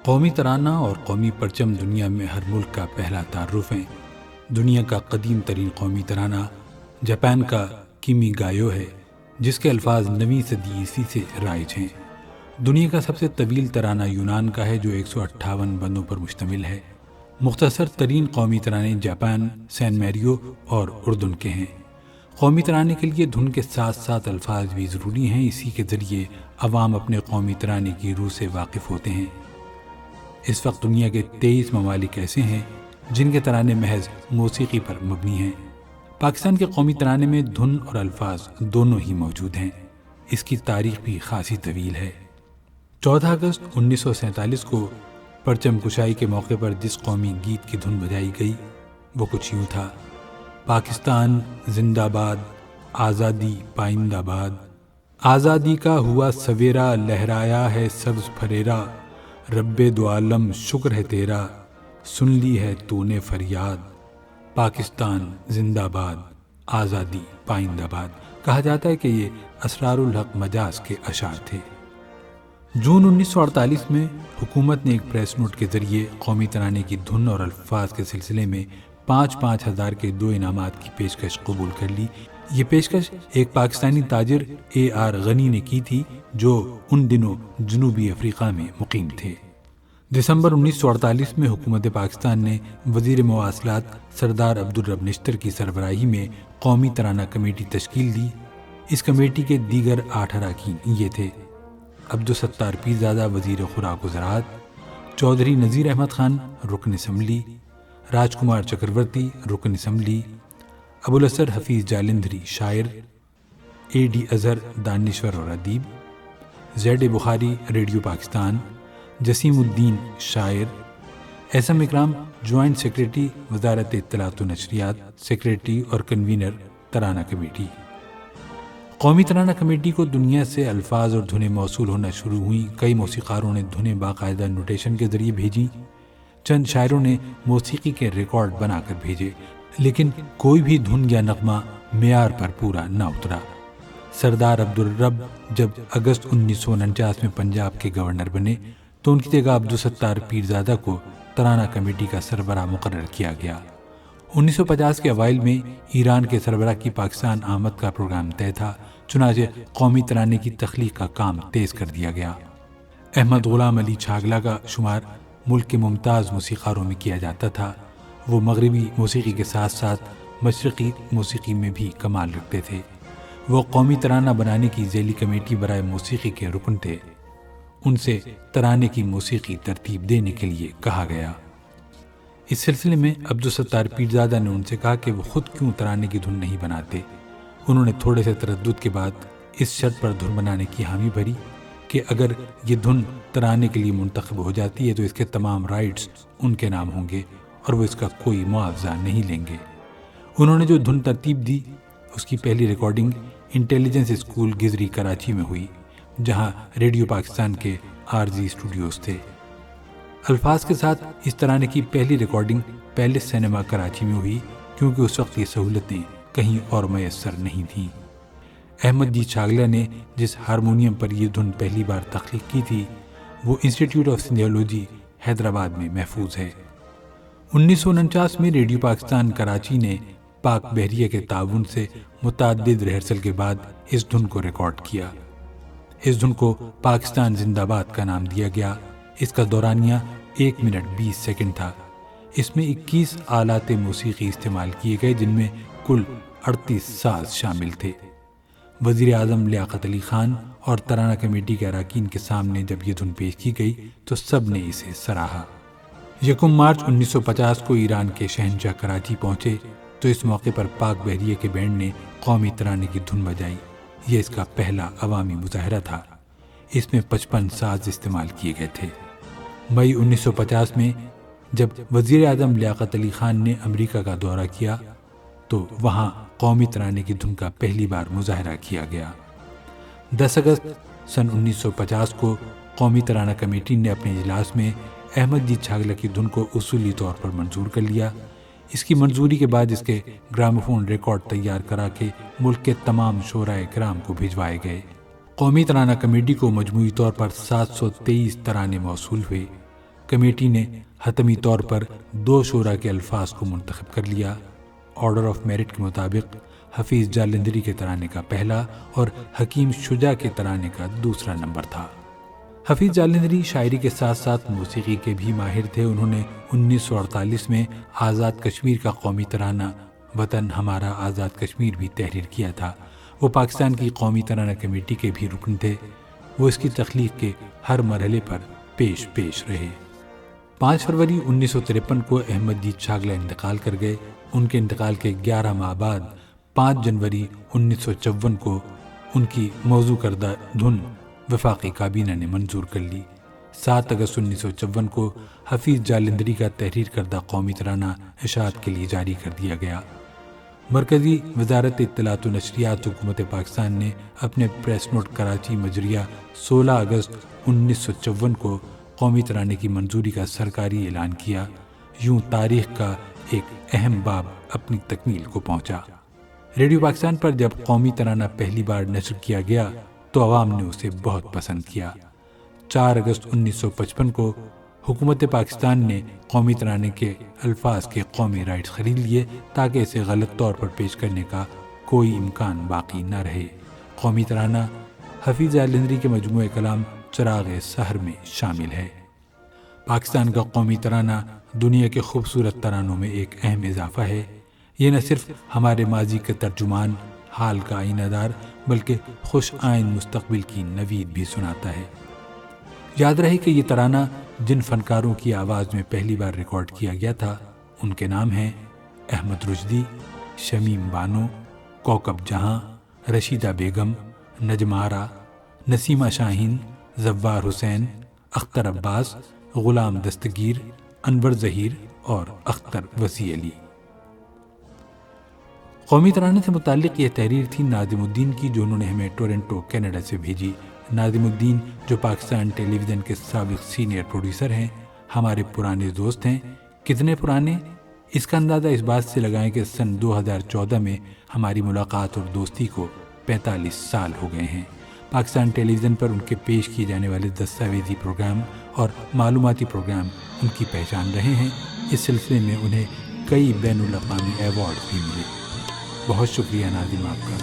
قومی ترانہ اور قومی پرچم دنیا میں ہر ملک کا پہلا تعارف ہیں۔ دنیا کا قدیم ترین قومی ترانہ جاپان کا کیمی گایو ہے، جس کے الفاظ 9ویں صدی عیسوی سے رائج ہیں۔ دنیا کا سب سے طویل ترانہ یونان کا ہے، جو 158 بندوں پر مشتمل ہے۔ مختصر ترین قومی ترانے جاپان، سین میریو اور اردن کے ہیں۔ قومی ترانے کے لیے دھن کے ساتھ ساتھ الفاظ بھی ضروری ہیں، اسی کے ذریعے عوام اپنے قومی ترانے کی روح سے واقف ہوتے ہیں۔ اس وقت دنیا کے 23 ممالک ایسے ہیں جن کے ترانے محض موسیقی پر مبنی ہیں۔ پاکستان کے قومی ترانے میں دھن اور الفاظ دونوں ہی موجود ہیں۔ اس کی تاریخ بھی خاصی طویل ہے۔ 14 اگست 1947 کو پرچم کشائی کے موقع پر جس قومی گیت کی دھن بجائی گئی وہ کچھ یوں تھا: پاکستان زندہ باد، آزادی پائندہ باد، آزادی کا ہوا سویرا، لہرایا ہے سبز پھریرا، رب دو عالم شکر ہے تیرا، سن لی ہے تو نے فریاد، پاکستان زندہ باد، آزادی پائندہ باد۔ کہا جاتا ہے کہ یہ اسرار الحق مجاز کے اشعار تھے۔ جون 1948 میں حکومت نے ایک پریس نوٹ کے ذریعے قومی ترانے کی دھن اور الفاظ کے سلسلے میں 5,000 ہزار کے 2 انعامات کی پیشکش قبول کر لی۔ یہ پیشکش ایک پاکستانی تاجر AR غنی نے کی تھی، جو ان دنوں جنوبی افریقہ میں مقیم تھے۔ دسمبر 1948 میں حکومت پاکستان نے وزیر مواصلات سردار عبدالرب نشتر کی سربراہی میں قومی ترانہ کمیٹی تشکیل دی۔ اس کمیٹی کے دیگر 8 اراکین یہ تھے: عبدالستار پیرزادہ وزیر خوراک و زراعت، چودھری نذیر احمد خان رکن اسمبلی، راج کمار چکرورتی رکن اسمبلی، ابوالاسر حفیظ جالندھری شاعر، AD اظہر دانشور اور ادیب، زید بخاری ریڈیو پاکستان، جسیم الدین شاعر، احسن اکرام جوائنٹ سیکریٹری وزارت اطلاعات و نشریات، سیکریٹری اور کنوینر ترانہ کمیٹی۔ قومی ترانہ کمیٹی کو دنیا سے الفاظ اور دھنیں موصول ہونا شروع ہوئیں۔ کئی موسیقاروں نے دھنیں باقاعدہ نوٹیشن کے ذریعے بھیجیں، چند شاعروں نے موسیقی کے ریکارڈ بنا کر بھیجے، لیکن کوئی بھی دھن یا نغمہ معیار پر پورا نہ اترا۔ سردار عبدالرب جب اگست 1949 میں پنجاب کے گورنر بنے تو ان کی جگہ عبدالستار پیرزادہ کو ترانہ کمیٹی کا سربراہ مقرر کیا گیا۔ 1950 کے اوائل میں ایران کے سربراہ کی پاکستان آمد کا پروگرام طے تھا، چنانچہ قومی ترانے کی تخلیق کا کام تیز کر دیا گیا۔ احمد غلام علی چھاگلا کا شمار ملک کے ممتاز موسیقاروں میں کیا جاتا تھا۔ وہ مغربی موسیقی کے ساتھ ساتھ مشرقی موسیقی میں بھی کمال رکھتے تھے۔ وہ قومی ترانہ بنانے کی ذیلی کمیٹی برائے موسیقی کے رکن تھے۔ ان سے ترانے کی موسیقی ترتیب دینے کے لیے کہا گیا۔ اس سلسلے میں عبدالستار پیرزادہ نے ان سے کہا کہ وہ خود کیوں ترانے کی دھن نہیں بناتے۔ انہوں نے تھوڑے سے تردد کے بعد اس شرط پر دھن بنانے کی حامی بھری کہ اگر یہ دھن ترانے کے لیے منتخب ہو جاتی ہے تو اس کے تمام رائٹس ان کے نام ہوں گے اور وہ اس کا کوئی معاوضہ نہیں لیں گے۔ انہوں نے جو دھن ترتیب دی اس کی پہلی ریکارڈنگ انٹیلیجنس اسکول گزری کراچی میں ہوئی، جہاں ریڈیو پاکستان کے عارضی اسٹوڈیوز تھے۔ الفاظ کے ساتھ اس ترانے کی پہلی ریکارڈنگ پیلس سینما کراچی میں ہوئی، کیونکہ اس وقت یہ سہولتیں کہیں اور میسر نہیں تھیں۔ احمد جی چھاگلا نے جس ہارمونیم پر یہ دھن پہلی بار تخلیق کی تھی وہ انسٹیٹیوٹ آف سندھیالوجی حیدرآباد میں محفوظ ہے۔ 1949 میں ریڈیو پاکستان کراچی نے پاک بحریہ کے تعاون سے متعدد ریہرسل کے بعد اس دھن کو ریکارڈ کیا۔ اس دھن کو پاکستان زندہ باد کا نام دیا گیا۔ اس کا دورانیہ 1 منٹ 20 سیکنڈ تھا۔ اس میں 21 آلات موسیقی استعمال کیے گئے، جن میں کل 38 ساز شامل تھے۔ وزیر اعظم لیاقت علی خان اور ترانہ کمیٹی کے اراکین کے سامنے جب یہ دھن پیش کی گئی تو سب نے اسے سراہا۔ 1 مارچ 1950 کو ایران کے شہنشاہ کراچی پہنچے تو اس موقع پر پاک بحریہ کے بینڈ نے قومی ترانے کی دھن بجائی۔ یہ اس کا پہلا عوامی مظاہرہ تھا۔ اس میں 55 ساز استعمال کیے گئے تھے۔ مئی 1950 میں جب وزیر اعظم لیاقت علی خان نے امریکہ کا دورہ کیا تو وہاں قومی ترانے کی دھن کا پہلی بار مظاہرہ کیا گیا۔ 10 اگست سن 1950 کو قومی ترانہ کمیٹی نے اپنے اجلاس میں احمد جی چھاگلا کی دھن کو اصولی طور پر منظور کر لیا۔ اس کی منظوری کے بعد اس کے گراموفون ریکارڈ تیار کرا کے ملک کے تمام شعراء کرام کو بھجوائے گئے۔ قومی ترانہ کمیٹی کو مجموعی طور پر 723 ترانے موصول ہوئے۔ کمیٹی نے حتمی طور پر 2 شورا کے الفاظ کو منتخب کر لیا۔ آرڈر آف میرٹ کے مطابق حفیظ جالندھری کے ترانے کا پہلا اور حکیم شجاع کے ترانے کا دوسرا نمبر تھا۔ حفیظ جالندھری شاعری کے ساتھ ساتھ موسیقی کے بھی ماہر تھے۔ انہوں نے 1948 میں آزاد کشمیر کا قومی ترانہ وطن ہمارا آزاد کشمیر بھی تحریر کیا تھا۔ وہ پاکستان کی قومی ترانہ کمیٹی کے بھی رکن تھے۔ وہ اس کی تخلیق کے ہر مرحلے پر پیش رہے۔ 5 فروری 1953 کو احمد جیت شاگلہ انتقال کر گئے۔ ان کے انتقال کے 11 ماہ بعد 5 جنوری 1954 کو ان کی موضوع کردہ دھن وفاقی کابینہ نے منظور کر لی۔ 7 اگست 1954 کو حفیظ جالندھری کا تحریر کردہ قومی ترانہ اشاعت کے لیے جاری کر دیا گیا۔ مرکزی وزارت اطلاعات و نشریات حکومت پاکستان نے اپنے پریس نوٹ کراچی مجریہ 16 اگست 1954 کو قومی ترانے کی منظوری کا سرکاری اعلان کیا۔ یوں تاریخ کا ایک اہم باب اپنی تکمیل کو پہنچا۔ ریڈیو پاکستان پر جب قومی ترانہ پہلی بار نشر کیا گیا تو عوام نے اسے بہت پسند کیا۔ 4 اگست 1955 کو حکومت پاکستان نے قومی ترانے کے الفاظ کے قومی رائٹس خرید لیے تاکہ اسے غلط طور پر پیش کرنے کا کوئی امکان باقی نہ رہے۔ قومی ترانہ حفیظ جالندھری کے مجموعہ کلام چراغ سحر میں شامل ہے۔ پاکستان کا قومی ترانہ دنیا کے خوبصورت ترانوں میں ایک اہم اضافہ ہے۔ یہ نہ صرف ہمارے ماضی کے ترجمان، حال کا آئینہ دار، بلکہ خوش آئند مستقبل کی نوید بھی سناتا ہے۔ یاد رہے کہ یہ ترانہ جن فنکاروں کی آواز میں پہلی بار ریکارڈ کیا گیا تھا ان کے نام ہیں احمد رشدی، شمیم بانو، کوکب جہاں، رشیدہ بیگم، نجم آرا، نسیمہ شاہین، زوار حسین، اختر عباس، غلام دستگیر، انور ظہیر اور اختر وسیع علی۔ قومی ترانے سے متعلق یہ تحریر تھی ناظم الدین کی، جو انہوں نے ہمیں ٹورنٹو کینیڈا سے بھیجی۔ ناظم الدین جو پاکستان ٹیلی ویژن کے سابق سینئر پروڈیوسر ہیں، ہمارے پرانے دوست ہیں۔ کتنے پرانے؟ اس کا اندازہ اس بات سے لگائیں کہ سن 2014 میں ہماری ملاقات اور دوستی کو 45 سال ہو گئے ہیں۔ پاکستان ٹیلی ویژن پر ان کے پیش کیے جانے والے دستاویزی پروگرام اور معلوماتی پروگرام ان کی پہچان رہے ہیں۔ اس سلسلے میں انہیں کئی بین الاقوامی ایوارڈ بھی ملے۔ بہت شکریہ ناظم آپ کا۔